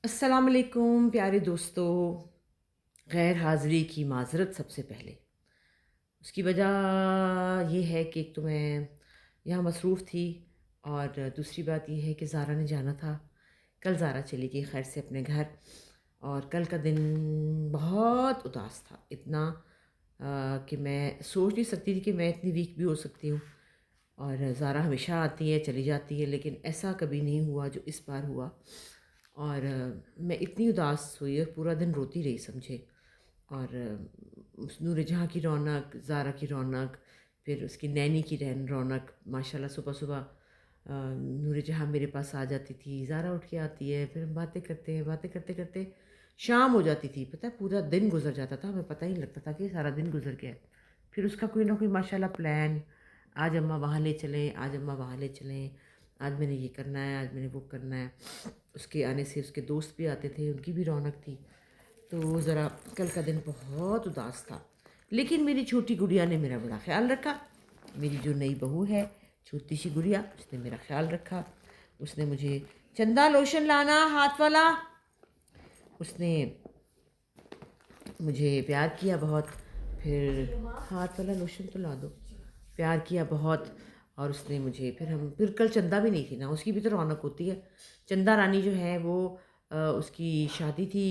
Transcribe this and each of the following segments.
السلام علیکم پیارے دوستو، غیر حاضری کی معذرت سب سے پہلے۔ اس کی وجہ یہ ہے کہ ایک تو میں یہاں مصروف تھی، اور دوسری بات یہ ہے کہ زارا نے جانا تھا۔ کل زارا چلی گئی خیر سے اپنے گھر، اور کل کا دن بہت اداس تھا، اتنا کہ میں سوچ نہیں سکتی تھی کہ میں اتنی ویک بھی ہو سکتی ہوں۔ اور زارا ہمیشہ آتی ہے چلی جاتی ہے، لیکن ایسا کبھی نہیں ہوا جو اس بار ہوا۔ اور میں اتنی اداس ہوئی اور پورا دن روتی رہی سمجھے۔ اور اس نور جہاں کی رونق، زارا کی رونق، پھر اس کی نینی کی رونق، ماشاءاللہ صبح صبح نور جہاں میرے پاس آ جاتی تھی، زارا اٹھ کے آتی ہے، پھر ہم باتیں کرتے ہیں، باتیں کرتے کرتے شام ہو جاتی تھی، پتہ ہے پورا دن گزر جاتا تھا، ہمیں پتہ ہی نہیں لگتا تھا کہ سارا دن گزر گیا ہے۔ پھر اس کا کوئی نہ کوئی ماشاءاللہ پلان، آج اماں وہاں لے چلیں، آج اماں وہاں لے چلیں، آج میں نے یہ کرنا ہے، آج میں نے وہ کرنا ہے۔ اس کے آنے سے اس کے دوست بھی آتے تھے، ان کی بھی رونق تھی۔ تو ذرا کل کا دن بہت اداس تھا، لیکن میری چھوٹی گڑیا نے میرا بڑا خیال رکھا۔ میری جو نئی بہو ہے، چھوٹی سی گڑیا، اس نے میرا خیال رکھا۔ اس نے مجھے چندہ لوشن لانا ہاتھ والا، اس نے مجھے پیار کیا بہت، پھر ہاتھ والا لوشن تو لا دو، پیار کیا بہت۔ اور اس نے مجھے پھر کل چندہ بھی نہیں تھی نا، اس کی بھی تو رونق ہوتی ہے۔ چندہ رانی جو ہے وہ اس کی شادی تھی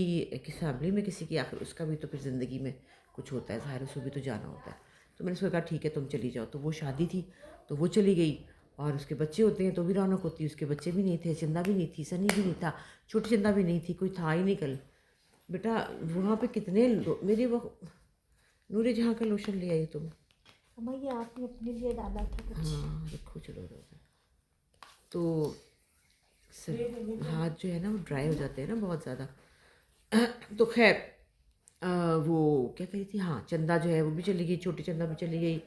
کس فیملی میں کسی کی، آخر اس کا بھی تو پھر زندگی میں کچھ ہوتا ہے ظاہر، اس کو بھی تو جانا ہوتا ہے۔ تو میں نے اس کو کہا ٹھیک ہے تم چلی جاؤ، تو وہ شادی تھی تو وہ چلی گئی، اور اس کے بچے ہوتے ہیں تو بھی رونق ہوتی ہے۔ اس کے بچے بھی نہیں تھے، چندہ بھی نہیں تھی، سنی بھی نہیں تھا، چھوٹی چندہ بھی نہیں تھی، کوئی تھا ہی نہیں کل۔ بیٹا وہاں پہ کتنے میری وہ نور جہاں کا لوشن لے آئی تم؟ اما یہ آپ نے اپنے لیے ڈالا تھا کچھ؟ ہاں رکھو، چلو رکھو۔ تو ہاتھ جو ہے نا وہ ڈرائی ہو جاتے ہیں نا بہت زیادہ۔ تو خیر وہ کیا کہی تھی، ہاں چندہ جو ہے وہ بھی چلی گئی، چھوٹی چندہ بھی چلی گئی۔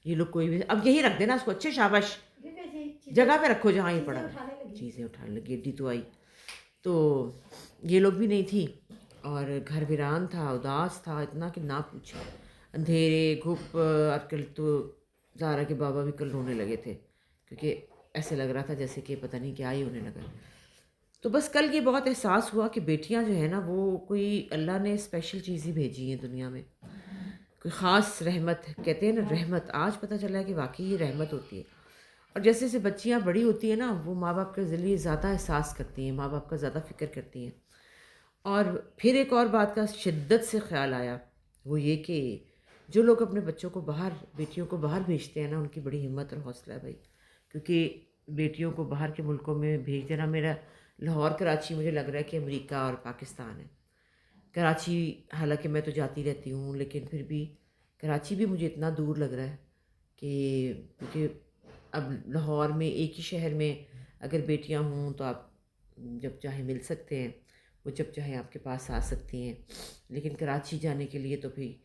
یہ لوگ کوئی بھی اب یہی رکھ دینا اس کو، اچھے شاباش، جگہ پہ رکھو جہاں یہ پڑا ہے۔ چیزیں اٹھانے لگی، ایڈی تو آئی۔ تو یہ لوگ بھی نہیں تھی، اور گھر ویران تھا، اداس تھا اتنا کہ نہ پوچھے، اندھیرے گھپ۔ اور کل تو زارا کے بابا بھی کل رونے لگے تھے، کیونکہ ایسے لگ رہا تھا جیسے کہ پتہ نہیں کیا ہی ہونے لگا۔ تو بس کل یہ بہت احساس ہوا کہ بیٹیاں جو ہیں نا وہ کوئی اللہ نے اسپیشل چیز ہی بھیجی ہیں دنیا میں، کوئی خاص رحمت، کہتے ہیں نا رحمت، آج پتہ چلا ہے کہ واقعی یہ رحمت ہوتی ہے۔ اور جیسے جیسے بچیاں بڑی ہوتی ہیں نا، وہ ماں باپ کے ذریعے زیادہ احساس کرتی ہیں، ماں باپ کا زیادہ فکر کرتی ہیں۔ اور پھر ایک اور بات کا شدت سے خیال آیا، وہ یہ کہ جو لوگ اپنے بچوں کو باہر، بیٹیوں کو باہر بھیجتے ہیں نا، ان کی بڑی ہمت اور حوصلہ ہے بھائی، کیونکہ بیٹیوں کو باہر کے ملکوں میں بھیج دینا، میرا لاہور کراچی مجھے لگ رہا ہے کہ امریکہ اور پاکستان ہے۔ کراچی حالانکہ میں تو جاتی رہتی ہوں، لیکن پھر بھی کراچی بھی مجھے اتنا دور لگ رہا ہے کہ کیونکہ اب لاہور میں ایک ہی شہر میں اگر بیٹیاں ہوں تو آپ جب چاہے مل سکتے ہیں، وہ جب چاہے آپ کے پاس آ سکتی ہیں، لیکن کراچی جانے کے لیے تو بھی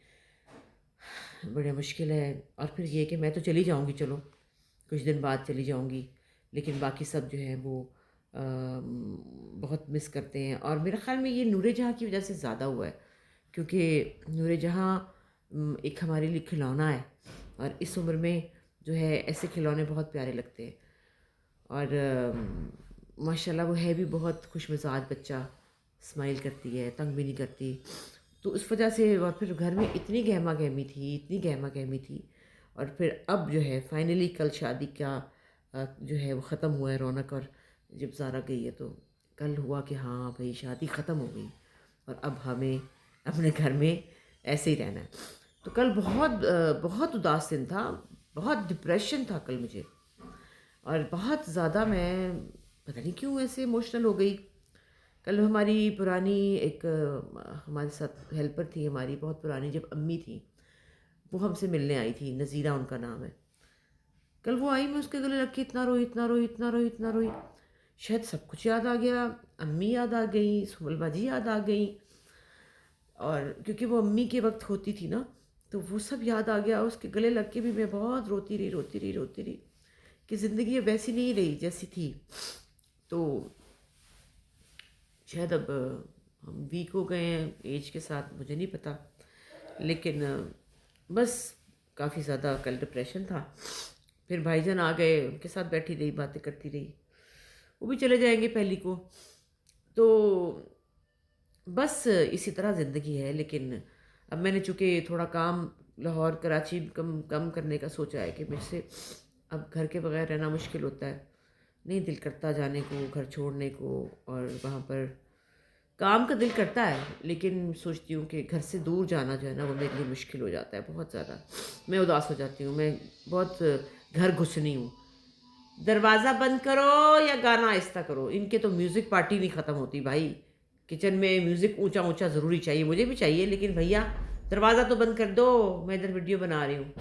بڑا مشکل ہے۔ اور پھر یہ کہ میں تو چلی جاؤں گی، چلو کچھ دن بعد چلی جاؤں گی، لیکن باقی سب جو ہے وہ بہت مس کرتے ہیں۔ اور میرے خیال میں یہ نور جہاں کی وجہ سے زیادہ ہوا ہے، کیونکہ نور جہاں ایک ہمارے لیے کھلونا ہے، اور اس عمر میں جو ہے ایسے کھلونے بہت پیارے لگتے ہیں۔ اور ماشاءاللہ وہ ہے بھی بہت خوش مزاج بچہ، اسمائل کرتی ہے، تنگ بھی نہیں کرتی۔ تو اس وجہ سے، اور پھر گھر میں اتنی گہما گہمی تھی، اتنی گہما گہمی تھی۔ اور پھر اب جو ہے فائنلی کل شادی کا جو ہے وہ ختم ہوا ہے رونق، اور جب زارا گئی ہے تو کل ہوا کہ ہاں بھئی شادی ختم ہو گئی، اور اب ہمیں اپنے گھر میں ایسے ہی رہنا ہے۔ تو کل بہت اداس دن تھا، بہت ڈپریشن تھا کل مجھے، اور بہت زیادہ میں پتہ نہیں کیوں ایسے ایموشنل ہو گئی۔ کل ہماری پرانی ایک ہمارے ساتھ ہیلپر تھی ہماری بہت پرانی، جب امی تھی وہ ہم سے ملنے آئی تھی، نذیرہ ان کا نام ہے۔ کل وہ آئی، میں اس کے گلے لگ کے اتنا روئی اتنا روئی اتنا روئی اتنا روئی، شاید سب کچھ یاد آ گیا، امی یاد آ گئی، سہیل باجی یاد آ گئی، اور کیونکہ وہ امی کے وقت ہوتی تھی نا تو وہ سب یاد آ گیا۔ اس کے گلے لگ کے بھی میں بہت روتی رہی روتی رہی روتی رہی کہ زندگی اب ویسی نہیں رہی جیسی تھی۔ تو شاید اب ہم ویک ہو گئے ہیں ایج کے ساتھ، مجھے نہیں پتہ، لیکن بس کافی زیادہ کل ڈپریشن تھا۔ پھر بھائی جان آ گئے، ان کے ساتھ بیٹھی رہی، باتیں کرتی رہی، وہ بھی چلے جائیں گے پہلی کو۔ تو بس اسی طرح زندگی ہے. لیکن اب میں نے چونکہ تھوڑا کام لاہور کراچی کم کم کرنے کا سوچا ہے کہ مجھ سے اب گھر کے بغیر رہنا مشکل ہوتا ہے. نہیں دل کرتا جانے کو، گھر چھوڑنے کو، اور وہاں پر کام کا دل کرتا ہے، لیکن سوچتی ہوں کہ گھر سے دور جانا جو ہے نا وہ میرے لیے مشکل ہو جاتا ہے بہت زیادہ. میں اداس ہو جاتی ہوں، میں بہت گھر گھسنی ہوں. دروازہ بند کرو یا گانا آہستہ کرو، ان کے تو میوزک پارٹی نہیں ختم ہوتی بھائی. کچن میں میوزک اونچا اونچا ضروری چاہیے، مجھے بھی چاہیے، لیکن بھیا دروازہ تو بند کر دو، میں ادھر ویڈیو بنا رہی ہوں.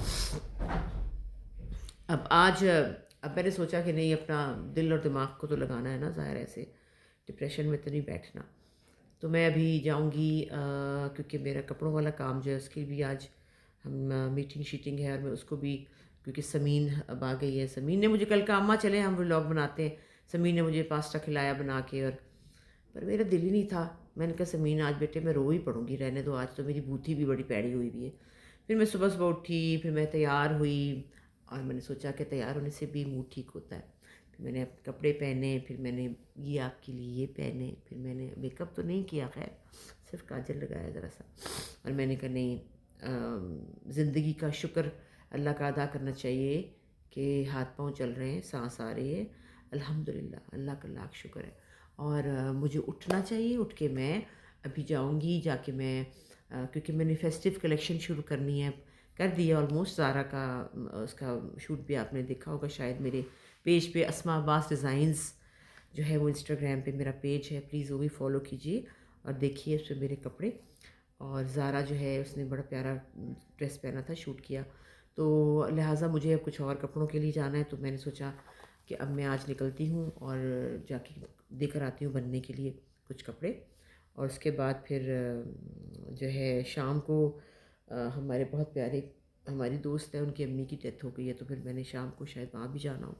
اب میں نے سوچا کہ نہیں، اپنا دل اور دماغ کو تو لگانا ہے نا، ظاہر ایسے ڈپریشن میں تو نہیں بیٹھنا. تو میں ابھی جاؤں گی کیونکہ میرا کپڑوں والا کام جو ہے اس کی بھی آج ہم میٹنگ شیٹنگ ہے، اور میں اس کو بھی کیونکہ سمین اب آ گئی ہے. سمین نے مجھے کل کہا اماں چلیں ہم ولاگ بناتے ہیں. سمین نے مجھے پاستا کھلایا بنا کے، اور پر میرا دل ہی نہیں تھا. میں نے کہا سمین آج بیٹے میں رو ہی پڑوں گی، رہنے دو، آج تو میری بوتھی بھی بڑی پیڑی ہوئی ہوئی ہے. پھر میں صبح صبح اٹھی، پھر میں تیار ہوئی، اور میں نے سوچا کہ تیار ہونے سے بھی موڈ ٹھیک ہوتا ہے. پھر میں نے کپڑے پہنے، پھر میں نے یہ آپ کے لیے یہ پہنے، پھر میں نے میک اپ تو نہیں کیا، خیر صرف کاجل لگایا ذرا سا. اور میں نے کہا نہیں، زندگی کا شکر اللہ کا ادا کرنا چاہیے کہ ہاتھ پاؤں چل رہے ہیں، سانس آ رہی ہے، الحمدللہ، اللہ کا لاکھ شکر ہے. اور مجھے اٹھنا چاہیے. اٹھ کے میں ابھی جاؤں گی، جا کے میں کیونکہ میں نے فیسٹیو کلیکشن شروع کرنی ہے، کر دیا آلموسٹ. زارا کا اس کا شوٹ بھی آپ نے دیکھا ہوگا شاید میرے پیج پہ، اسما عباس ڈیزائنز جو ہے وہ انسٹاگرام پہ میرا پیج ہے، پلیز وہ بھی فالو کیجیے اور دیکھیے اس پہ میرے کپڑے. اور زارا جو ہے اس نے بڑا پیارا ڈریس پہنا تھا، شوٹ کیا، تو لہٰذا مجھے اب کچھ اور کپڑوں کے لیے جانا ہے. تو میں نے سوچا کہ اب میں آج نکلتی ہوں اور جا کے دے کر آتی ہوں بننے کے لیے کچھ کپڑے. اور اس کے بعد پھر جو ہے شام کو ہمارے بہت پیارے ہماری دوست ہے، ان کی امی کی ڈیتھ ہو گئی ہے، تو پھر میں نے شام کو شاید وہاں بھی جانا ہو.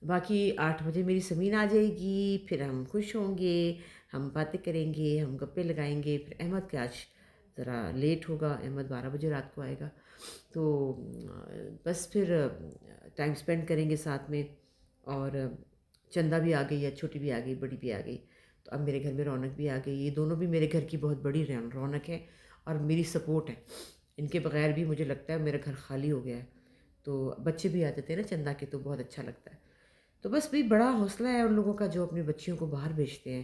باقی 8 بجے میری سمین آ جائے گی، پھر ہم خوش ہوں گے، ہم باتیں کریں گے، ہم گپے لگائیں گے. پھر احمد کے آج ذرا لیٹ ہوگا، احمد 12 بجے رات کو آئے گا، تو بس پھر ٹائم سپینڈ کریں گے ساتھ میں. اور چندہ بھی آ گئی ہے، چھوٹی بھی آ گئی، بڑی بھی آ گئی، تو اب میرے گھر میں رونق بھی آ گئی. یہ دونوں بھی میرے گھر کی بہت بڑی رونق ہے اور میری سپورٹ ہے. ان کے بغیر بھی مجھے لگتا ہے میرا گھر خالی ہو گیا ہے. تو بچے بھی آتے تھے نا چندہ کے، تو بہت اچھا لگتا ہے. تو بس بھی بڑا حوصلہ ہے ان لوگوں کا جو اپنی بچیوں کو باہر بھیجتے ہیں.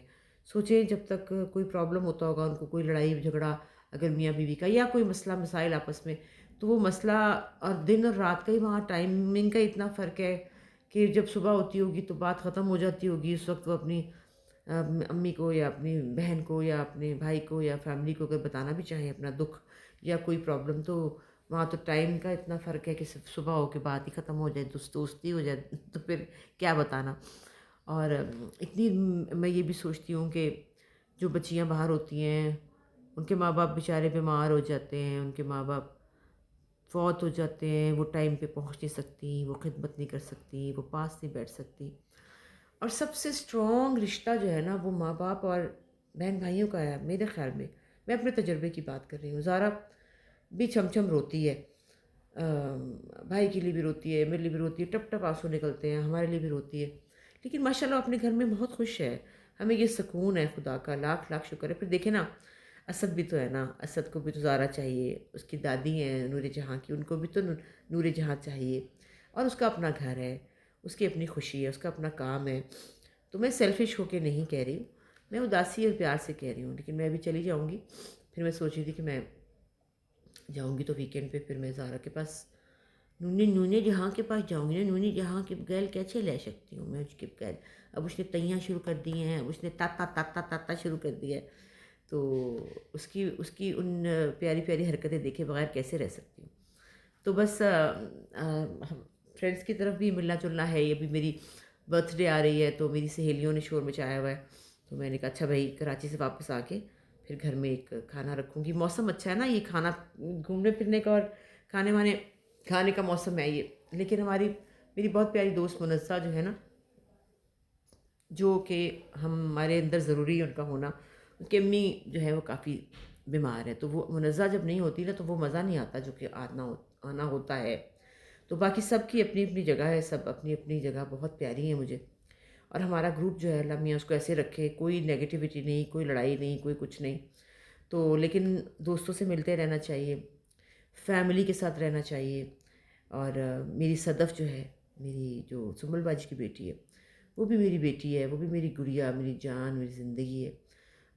سوچیں جب تک کوئی پرابلم ہوتا ہوگا ان کو، کوئی لڑائی جھگڑا اگر میاں بیوی کا یا کوئی مسئلہ مسائل آپس میں، تو وہ مسئلہ اور دن اور رات کا ہی وہاں ٹائمنگ کا اتنا فرق ہے کہ جب صبح ہوتی ہوگی تو بات ختم ہو جاتی ہوگی، اس وقت وہ اپنی امی کو یا اپنی بہن کو یا اپنے بھائی کو یا فیملی کو اگر بتانا بھی چاہیں اپنا دکھ یا کوئی پرابلم، تو وہاں تو ٹائم کا اتنا فرق ہے کہ صرف صبح ہو کے بات ہی ختم ہو جائے، دوستی ہو جائے، تو پھر کیا بتانا. اور اتنی میں یہ بھی سوچتی ہوں کہ جو بچیاں باہر ہوتی ہیں ان کے ماں باپ بیچارے بیمار ہو جاتے ہیں، ان کے ماں باپ فوت ہو جاتے ہیں، وہ ٹائم پہ پہنچ نہیں سکتی، وہ خدمت نہیں کر سکتی، وہ پاس نہیں بیٹھ سکتی. اور سب سے اسٹرانگ رشتہ جو ہے نا وہ ماں باپ اور بہن بھائیوں کا ہے میرے خیال میں. میں اپنے تجربے کی بات کر رہی ہوں. زارا بھی چھم چھم روتی ہے، بھائی کے لیے بھی روتی ہے، میرے لیے بھی روتی ہے، ٹپ ٹپ آنسو نکلتے ہیں، ہمارے لیے بھی روتی ہے. لیکن ماشاءاللہ اپنے گھر میں بہت خوش ہے. ہمیں یہ سکون ہے، خدا کا لاکھ لاکھ شکر ہے. پھر دیکھیں نا، اسد بھی تو ہے نا، اسد کو بھی تو زارا چاہیے، اس کی دادی ہیں نور جہاں کی، ان کو بھی تو نور جہاں چاہیے. اور اس کا اپنا گھر ہے، اس کی اپنی خوشی ہے، اس کا اپنا کام ہے. تو میں سیلفش ہو کے نہیں کہہ رہی ہوں، میں اداسی اور پیار سے کہہ رہی ہوں. لیکن میں ابھی چلی جاؤں گی. پھر میں سوچ رہی تھی کہ میں جاؤں گی تو ویکینڈ پہ پھر میں زارا کے پاس نونے جہاں کے پاس جاؤں گی نا. نونی جہاں کے بغیر کیسے لے سکتی ہوں میں اس کے بغیر؟ اب اس نے تیاں شروع کر دی ہیں، اب اس نے تاتا تاتا تاتا شروع کر دیا ہے. تو اس کی ان پیاری پیاری حرکتیں دیکھے بغیر کیسے رہ سکتی ہوں. تو بس فرینڈس کی طرف بھی ملنا جلنا ہے. یہ بھی میری برتھ ڈے آ رہی ہے، تو میری سہیلیوں نے شور مچایا ہوا ہے. تو میں نے کہا اچھا بھائی کراچی سے واپس آ کے پھر گھر میں ایک کھانا رکھوں گی. موسم اچھا ہے نا، یہ کھانا گھومنے پھرنے کا اور کھانے کا موسم ہے یہ. لیکن میری بہت پیاری دوست منزہ جو ہے نا، جو کہ ہمارے اندر ضروری ہے ان کا ہونا، ان کی امی جو ہے وہ کافی بیمار ہے، تو وہ منزہ جب نہیں ہوتی نا تو وہ مزہ نہیں آتا جو کہ آنا ہوتا ہے. تو باقی سب کی اپنی اپنی جگہ ہے، سب اپنی اپنی جگہ بہت پیاری ہیں مجھے. اور ہمارا گروپ جو ہے اللہ میاں اس کو ایسے رکھے، کوئی نگیٹیوٹی نہیں، کوئی لڑائی نہیں، کوئی کچھ نہیں. تو لیکن دوستوں سے ملتے رہنا چاہیے، فیملی کے ساتھ رہنا چاہیے. اور میری صدف جو ہے، میری جو سنبل باجی کی بیٹی ہے، وہ بھی میری بیٹی ہے، وہ بھی میری گڑیا، میری جان، میری زندگی ہے.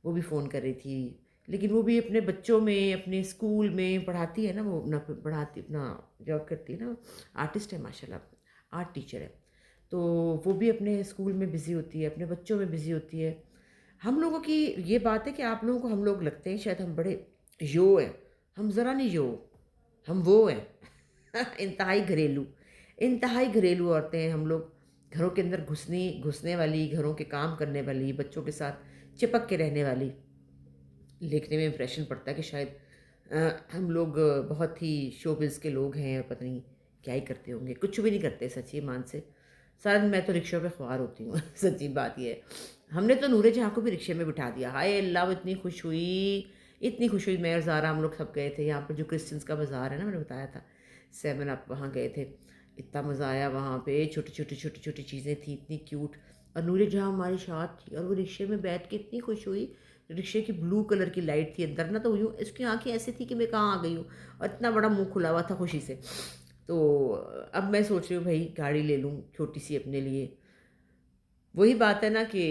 وہ بھی فون کر رہی تھی، لیکن وہ بھی اپنے بچوں میں، اپنے اسکول میں پڑھاتی ہے نا، وہ اپنا پڑھاتی، اپنا جاب کرتی ہے نا، آرٹسٹ ہے ماشاء اللہ، آرٹ ٹیچر ہے. تو وہ بھی اپنے اسکول میں بزی ہوتی ہے، اپنے بچوں میں بزی ہوتی ہے. ہم لوگوں کی یہ بات ہے کہ آپ لوگوں کو ہم لوگ لگتے ہیں شاید ہم بڑے یو ہیں، ہم ذرا نہیں یو، ہم وہ ہیں. انتہائی گھریلو عورتیں ہیں ہم لوگ. گھروں کے اندر گھسنے والی، گھروں کے کام کرنے والی، بچوں کے ساتھ چپک کے رہنے والی. لکھنے میں امپریشن پڑتا ہے کہ شاید ہم لوگ بہت ہی شوبز کے لوگ ہیں، اور پتہ نہیں کیا ہی کرتے ہوں گے. کچھ بھی نہیں کرتے سچی مان سے. سارا دن میں تو رکشوں پہ خوار ہوتی ہوں. سچی بات یہ ہے. ہم نے تو نورے جہاں کو بھی رکشے میں بٹھا دیا. ہائے اللہ، وہ اتنی خوش ہوئی، اتنی خوش ہوئی. میں اور زارا ہم لوگ سب گئے تھے یہاں پر جو کرسچنس کا بازار ہے نا، میں نے بتایا تھا 7 اپ، وہاں گئے تھے. اتنا مزہ آیا وہاں پہ. چھوٹی چھوٹی چیزیں تھیں اتنی کیوٹ. اور نورے جہاں ہماری ساتھ تھی، اور وہ رکشے میں بیٹھ کے اتنی خوش ہوئی. رکشے کی بلو کلر کی لائٹ تھی اندر نا، تو یوں اس کی آنکھیں ایسی تھی کہ میں کہاں آ گئی ہوں، اور اتنا بڑا منہ کھلا ہوا تھا خوشی سے. تو اب میں سوچ رہی ہوں بھائی گاڑی لے لوں چھوٹی سی اپنے لیے. وہی بات ہے نا کہ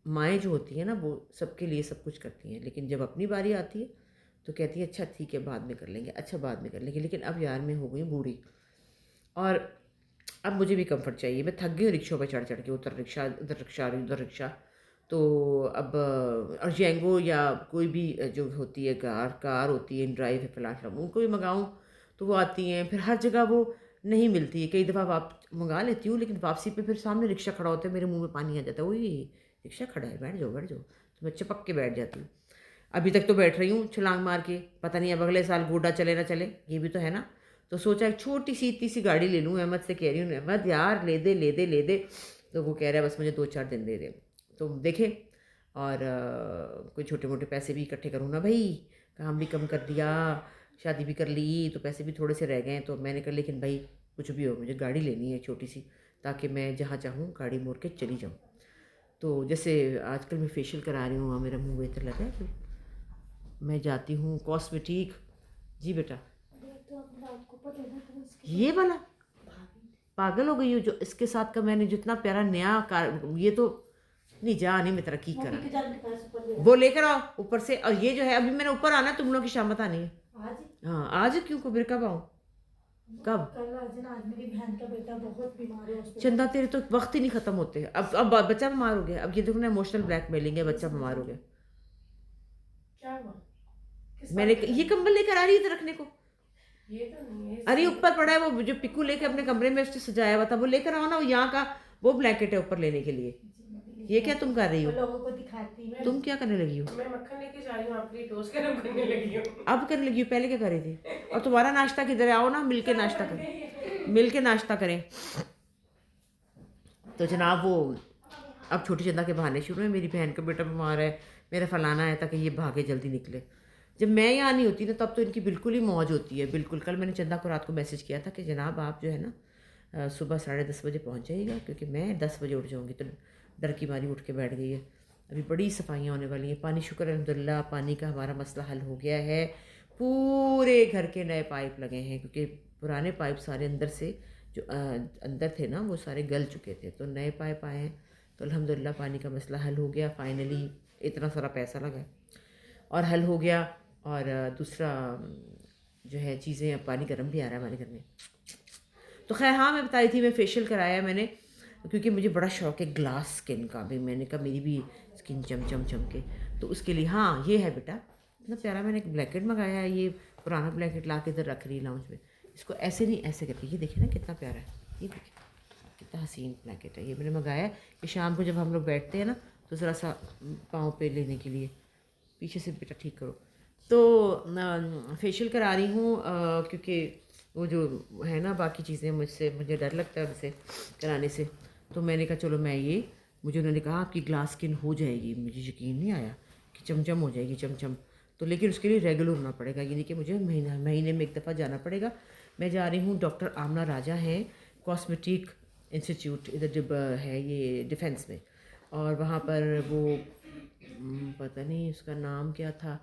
مائیں جو ہوتی ہیں نا، وہ سب کے لیے سب کچھ کرتی ہیں، لیکن جب اپنی باری آتی ہے تو کہتی ہے اچھا ٹھیک ہے بعد میں کر لیں گے، اچھا بعد میں کر لیں گے. لیکن اب یار میں ہو گئی بوڑھی، اور اب مجھے بھی کمفرٹ چاہیے. میں تھک گئی ہوں رکشوں پہ چڑھ کے، ادھر رکشہ ادھر رکشہ ادھر رکشہ. تو اب اور جینگو یا کوئی بھی جو ہوتی ہے کار ہوتی ہے، ان ڈرائیو ہے فلاں ان کو بھی منگاؤں تو وہ آتی ہیں، پھر ہر جگہ وہ نہیں ملتی ہے. کئی دفعہ منگا لیتی ہوں، لیکن واپسی پہ پھر سامنے رکشہ کھڑا ہوتا ہے، میرے منہ میں پانی آ جاتا ہے. وہی رکشہ کھڑا ہے، بیٹھ جاؤ. تو میں چپک کے بیٹھ جاتی ہوں. ابھی تک تو بیٹھ رہی ہوں چھلانگ مار کے، پتہ نہیں اب اگلے سال گوڈا چلے نہ چلے، یہ بھی تو ہے نا. تو سوچا ایک چھوٹی سی اتنی سی گاڑی لے لوں. احمد سے کہہ رہی ہوں احمد یار لے دے. تو وہ کہہ رہا ہے بس مجھے 2-4 دن دے دے. تو دیکھیں، اور کوئی چھوٹے موٹے پیسے بھی اکٹھے کروں نا بھائی. کام بھی کم کر دیا، شادی بھی کر لی، تو پیسے بھی تھوڑے سے رہ گئے. تو میں نے کہا لیکن بھائی کچھ بھی ہو مجھے گاڑی لینی ہے چھوٹی سی، تاکہ میں جہاں چاہوں گاڑی موڑ کے چلی جاؤں. تو جیسے آج کل میں فیشیل کرا رہی ہوں، میرا منہ بہتر لگا ہے. میں جاتی ہوں کاسمیٹک. جی بیٹا، تو اپنا آپ کو پتہ ہے تو اس کے یہ والا پاگل ہو گئی ہوں جو اس کے ساتھ کا میں نے جتنا پیارا نیا یہ تو نہیں جا نہیں، میں ترقی کرا. کے جان کے پاس اوپر لے وہ لے کر آؤ اوپر سے. اور یہ جو ہے ابھی میں نے اوپر آنا ہے، تم لوگوں کی شامت آنی ہے. آج ہاں آج کیوں کو پھر کب آؤں؟ کب؟ کل آج میری بہن کا بیٹا بہت بیمار ہے ہاسپٹل. چندہ تیرے تو وقت ہی نہیں ختم ہوتے. اب بچہ بیمار ہو گیا. اب یہ دیکھو نا ایموشنل بلیک میلنگ ہے، بچہ بیمار ہو گیا. کیا ہوا؟ میں نے یہ کمبل لے کر آ رہی ہے رکھنے کو. ارے اوپر پڑا ہے وہ جو پکو لے کے اپنے کمرے میں اس نے سجایا ہوا تھا، وہ لے کر آؤ نا. وہ یہاں کا وہ بلینکٹ ہے اوپر لینے کے لیے. یہ کیا تم کر رہی ہو؟ لوگوں کو دکھاتی ہے. تم کیا کرنے لگی ہو؟ میں مکھن لے کے جا رہی ہوں آپ کے لیے، ٹوسٹ گرم کرنے لگی ہوں. اب کرنے لگی ہو؟ پہلے کیا کر رہی تھی؟ اور تمہارا ناشتہ کدھر ہے؟ آؤ نا مل کے ناشتہ کریں، مل کے ناشتہ کریں. تو جناب وہ اب چھوٹی چندہ کے بہانے شروع ہیں. میری بہن کا بیٹا بیمار ہے، میرا فلانا ہے، تاکہ یہ بھاگے جلدی نکلے. جب میں یہاں نہیں ہوتی نا تب تو ان کی بالکل ہی موج ہوتی ہے. بالکل. کل میں نے چندہ کو رات کو میسج کیا تھا کہ جناب آپ جو ہے نا صبح 10:30 بجے پہنچ جائیے گا، کیونکہ میں 10 بجے اٹھ جاؤں گی. تو ڈر کی ماری اٹھ کے بیٹھ گئی ہے. ابھی بڑی صفائیاں ہونے والی ہیں. پانی شکر الحمدللہ پانی کا ہمارا مسئلہ حل ہو گیا ہے. پورے گھر کے نئے پائپ لگے ہیں، کیونکہ پرانے پائپ سارے اندر سے جو اندر تھے نا وہ سارے گل چکے تھے. تو نئے پائپ آئے ہیں. تو الحمدللہ پانی کا مسئلہ حل ہو گیا فائنلی. اتنا سارا پیسہ لگا اور حل ہو گیا. اور دوسرا جو ہے چیزیں، پانی گرم بھی آ رہا ہے ہمارے گھر میں. تو خیر ہاں میں بتائی تھی میں فیشیل کرایا میں نے، کیونکہ مجھے بڑا شوق ہے گلاس سکن کا بھی. میں نے کہا میری بھی سکن چم کے، تو اس کے لیے ہاں یہ ہے بیٹا اتنا پیارا. میں نے ایک بلینکٹ منگایا ہے، یہ پرانا بلینکٹ لا کے ادھر رکھ رہی لاؤنج میں. اس کو ایسے نہیں ایسے کر کے، یہ دیکھیں نا کتنا پیارا ہے. یہ دیکھیں کتنا حسین بلینکٹ ہے. یہ میں نے منگایا ہے کہ شام کو جب ہم لوگ بیٹھتے ہیں نا تو ذرا سا پاؤں پہ لینے کے لیے. پیچھے سے بیٹا ٹھیک کرو. تو فیشیل کرا رہی ہوں کیونکہ وہ جو ہے نا باقی چیزیں مجھے ڈر لگتا ہے اسے کرانے سے. تو میں نے کہا چلو میں یہ مجھے انہوں نے کہا آپ کی گلاس سکن ہو جائے گی. مجھے یقین نہیں آیا کہ چمچم ہو جائے گی چمچم. تو لیکن اس کے لیے ریگولر ہونا پڑے گا، یعنی کہ مجھے مہینے میں ایک دفعہ جانا پڑے گا. میں جا رہی ہوں. ڈاکٹر آمنہ راجہ ہیں، کاسمیٹک انسٹیٹیوٹ ادھر ہے یہ ڈیفینس میں، اور وہاں پر وہ پتہ نہیں اس کا نام کیا تھا،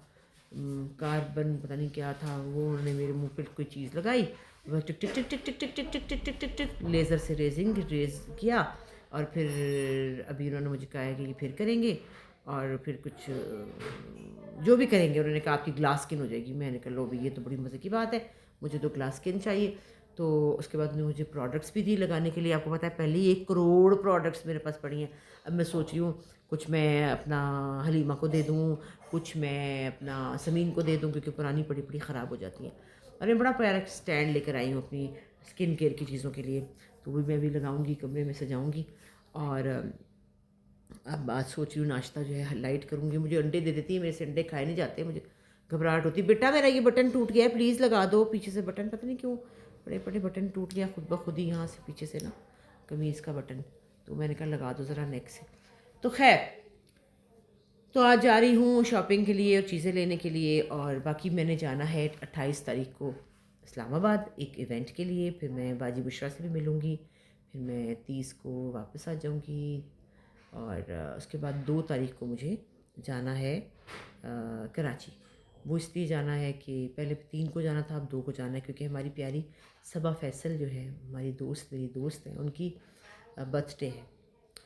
کاربن پتہ نہیں کیا تھا، وہ انہوں نے میرے منہ پہ کوئی چیز لگائی، وہ ٹک ٹک ٹک ٹک ٹک ٹک ٹک ٹک ٹک ٹک ٹک ٹک لیزر سے ریز کیا، اور پھر ابھی انہوں نے مجھے کہا ہے کہ یہ پھر کریں گے، اور پھر کچھ جو بھی کریں گے انہوں نے کہا آپ کی گلاس اسکن ہو جائے گی. میں نے کہا لو بھی یہ تو بڑی مزے کی بات ہے، مجھے تو گلاس اسکن چاہیے. تو اس کے بعد انہوں نے مجھے پروڈکٹس بھی دی لگانے کے لیے. آپ کو پتہ ہے پہلے ہی 1 کروڑ پروڈکٹس میرے پاس پڑی ہیں. اب میں سوچ رہی ہوں کچھ میں اپنا حلیمہ کو دے دوں، کچھ میں اپنا سمین کو دے دوں، کیونکہ پرانی پڑی پڑی خراب ہو جاتی ہیں. اور میں بڑا پیارا اسٹینڈ لے کر آئی ہوں اپنی اسکن کیئر کی چیزوں کے لیے، تو وہ میں بھی لگاؤں گی، کمرے میں سجاؤں گی. اور اب بات سوچ رہی ہوں ناشتہ جو ہے لائٹ کروں گی. مجھے انڈے دے دیتی ہے، میرے سے انڈے کھائے نہیں جاتے، مجھے گھبراہٹ ہوتی ہے. بیٹا میرا یہ بٹن ٹوٹ گیا ہے، پلیز لگا دو. پیچھے سے بٹن پتہ نہیں کیوں بڑے بڑے بٹن ٹوٹ گیا خود بخود ہی، یہاں سے پیچھے سے نا قمیض کا بٹن، تو میں نے کہا لگا دو ذرا نیک سے. تو خیر، تو آج جا رہی ہوں شاپنگ کے لیے اور چیزیں لینے کے لیے. اور باقی میں نے جانا ہے 28 تاریخ کو اسلام آباد ایک ایونٹ کے لیے. پھر میں باجی بشرا سے بھی ملوں گی، پھر میں 30 کو واپس آ جاؤں گی. اور اس کے بعد 2 تاریخ کو مجھے جانا ہے کراچی. وہ اس لیے جانا ہے کہ پہلے 3 کو جانا تھا، اب 2 کو جانا ہے، کیونکہ ہماری پیاری صبا فیصل جو ہے ہماری دوست، میری دوست ہیں، ان کی برتھ ڈے ہے،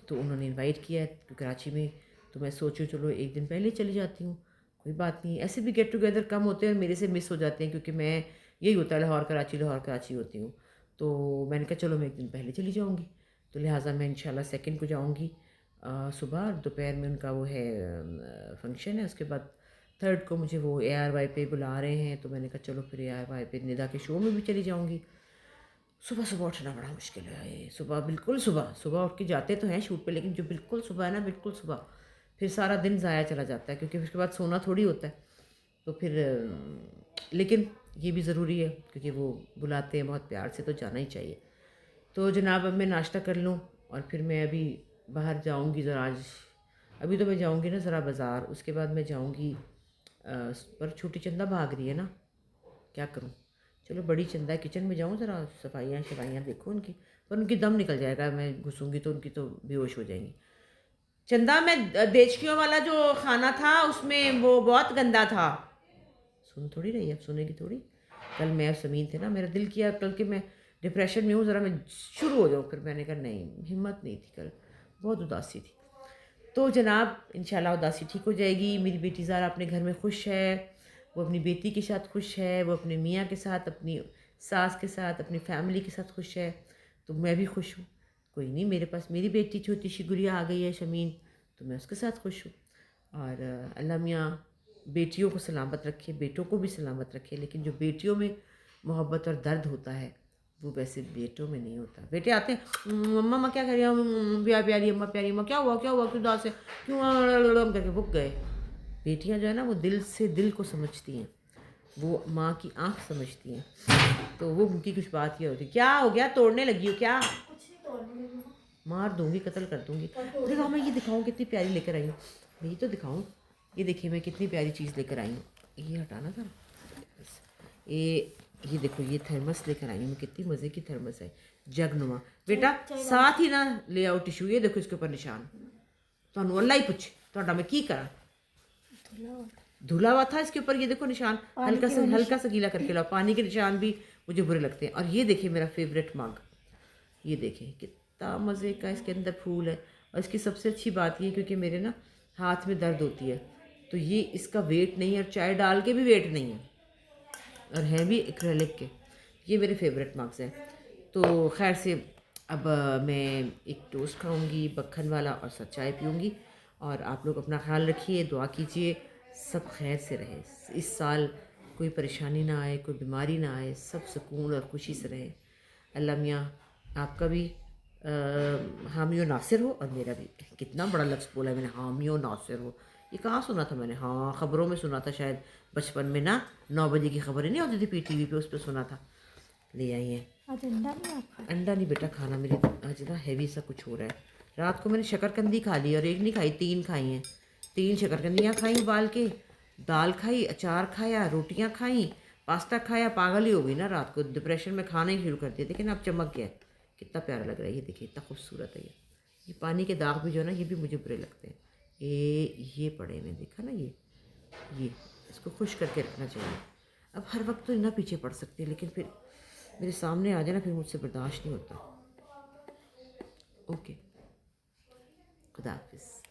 تو انہوں نے انوائٹ کیا ہے کراچی میں. تو میں سوچوں چلو 1 دن پہلے چلی جاتی ہوں، کوئی بات نہیں. ایسے بھی گیٹ ٹوگیدر کم ہوتے ہیں اور میرے سے مس ہو جاتے ہیں، کیونکہ میں یہی ہوتا ہے لاہور کراچی ہوتی ہوں. تو میں نے کہا چلو میں 1 دن پہلے چلی جاؤں گی. تو لہٰذا میں انشاءاللہ 2 کو جاؤں گی صبح، دوپہر میں ان کا وہ ہے فنکشن ہے. اس کے بعد 3 کو مجھے وہ ARY پہ بلا رہے ہیں، تو میں نے کہا چلو پھر ARY پہ ندا کے شو میں بھی چلی جاؤں گی. صبح اٹھنا بڑا مشکل ہے. صبح بالکل صبح اٹھ کے جاتے تو ہیں شوٹ پہ، لیکن جو بالکل صبح ہے نا، بالکل صبح، پھر سارا دن ضائع چلا جاتا ہے، کیونکہ اس کے بعد سونا تھوڑی ہوتا ہے. تو پھر لیکن یہ بھی ضروری ہے، کیونکہ وہ بلاتے ہیں بہت پیار سے، تو جانا ہی چاہیے. تو جناب اب میں ناشتہ کر لوں، اور پھر میں ابھی باہر جاؤں گی ذرا. آج ابھی تو میں جاؤں گی نا ذرا بازار، اس کے بعد میں جاؤں گی پر چھوٹی چندہ بھاگ رہی ہے نا، کیا کروں. چلو بڑی چندہ ہے، کچن میں جاؤں ذرا، صفائیاں دیکھو ان کی، پر ان کی دم نکل جائے گا، میں گھسوں گی تو ان کی تو بے ہوش ہو جائیں گی. چندہ میں دیچکیوں والا جو کھانا تھا اس میں وہ بہت گندا تھا. سن تھوڑی رہی، اب سنے گی تھوڑی. کل میں سمین تھے نا، میرا دل کیا کل کہ میں ڈپریشن میں ہوں، ذرا میں شروع ہو جاؤں. پھر میں نے کہا نہیں، ہمت نہیں تھی، کل بہت اداسی تھی. تو جناب انشاءاللہ اداسی ٹھیک ہو جائے گی. میری بیٹی زارا اپنے گھر میں خوش ہے، وہ اپنی بیٹی کے ساتھ خوش ہے، وہ اپنے میاں کے ساتھ، اپنی ساس کے ساتھ، اپنی فیملی کے ساتھ خوش ہے. تو میں بھی خوش ہوں. کوئی نہیں، میرے پاس میری بیٹی چھوٹی سی گڑیا آ گئی ہے شمین، تو میں اس کے ساتھ خوش ہوں. اور اللہ میاں بیٹیوں کو سلامت رکھے، بیٹوں کو بھی سلامت رکھے. لیکن جو بیٹیوں میں محبت اور درد ہوتا ہے وہ ویسے بیٹوں میں نہیں ہوتا. بیٹے آتے ہیں مما کیا کر رہی ہیں، پیاری اماں، پیاری اماں، کیا ہوا کیوں اداس ہے، کیوں کر کے وہ گئے. بیٹیاں جو ہے نا وہ دل سے دل کو سمجھتی ہیں، وہ ماں کی آنکھ سمجھتی ہیں. تو وہ ان کی کچھ بات یہ ہوتی ہے. کیا ہو گیا، توڑنے لگی ہو کیا؟ کچھ نہیں توڑنے لگی ہوں. مار دوں گی، قتل کر دوں گی. دیکھو میں یہ دکھاؤں کتنی پیاری لے کر آئی ہوں، میں یہ تو دکھاؤں. یہ دیکھیے میں کتنی پیاری چیز لے کر آئی ہوں. یہ ہٹانا تھا. یہ دیکھو یہ تھرمس لے کر آئی ہوں میں، کتنی مزے کی تھرمس ہے، جگ نما. بیٹا ساتھ ہی نہ لے آؤ ٹیشو. یہ دیکھو اس کے اوپر نشان، تو اللہ ہی پوچھے تو میں کی کرا. دھلا ہوا تھا اس کے اوپر، یہ دیکھو نشان، ہلکا سا گیلا کر کے لاؤ. پانی کے نشان بھی مجھے برے لگتے ہیں. اور یہ دیکھیں میرا فیوریٹ مگ، یہ دیکھیں کتنا مزے کا اس کے اندر پھول ہے. اور اس کی سب سے اچھی بات یہ، کیونکہ میرے نا ہاتھ میں درد ہوتی ہے، تو یہ اس کا ویٹ نہیں ہے، اور چائے ڈال کے بھی ویٹ نہیں ہے، اور ہیں بھی ایکریلک کے. یہ میرے فیوریٹ مگز ہیں. تو خیر سے اب میں ایک ٹوسٹ کھاؤں گی مکھن والا، اور ساتھ چائے پیوں گی. اور آپ لوگ اپنا خیال رکھیے، دعا کیجیے سب خیر سے رہے، اس سال کوئی پریشانی نہ آئے، کوئی بیماری نہ آئے، سب سکون اور خوشی سے رہے. اللہ میاں آپ کا بھی حامی و ناصر ہو، اور میرا بھی. کتنا بڑا لفظ بولا ہے میں نے، حامی و ناصر ہو. یہ کہاں سنا تھا میں نے؟ ہاں خبروں میں سنا تھا شاید، بچپن میں نا 9 بجے کی خبریں نہیں ہوتی تھی PTV پہ، اس پہ سنا تھا. لے آئی ہیں. آج انڈا نہیں آپ کا؟ انڈا نہیں بیٹا کھانا، میرے آج نا ہیوی سا کچھ ہو رہا ہے. رات کو میں نے شکرکندی کھا لی، اور 1 نہیں کھائی، 3 کھائی ہیں. 3 شکرکندیاں کھائیں ابال کے، دال کھائی، اچار کھایا، روٹیاں کھائیں، پاستا کھایا. پاگل ہی ہو گئی نا رات کو، ڈپریشن میں کھانا ہی شروع کر دیا. لیکن اب چمک گیا، کتنا پیارا لگ رہا ہے یہ، دیکھیے اتنا خوبصورت ہے یہ پانی کے داغ بھی جو ہے نا یہ بھی مجھے برے لگتے ہیں. یہ پڑے ہوئے دیکھا نا یہ اس کو خشک کر کے رکھنا چاہیے. اب ہر وقت تو نہ پیچھے پڑ سکتی لیکن پھر میرے سامنے آ جائے نا پھر مجھ سے برداشت نہیں ہوتا. اوکے، خدا حافظ.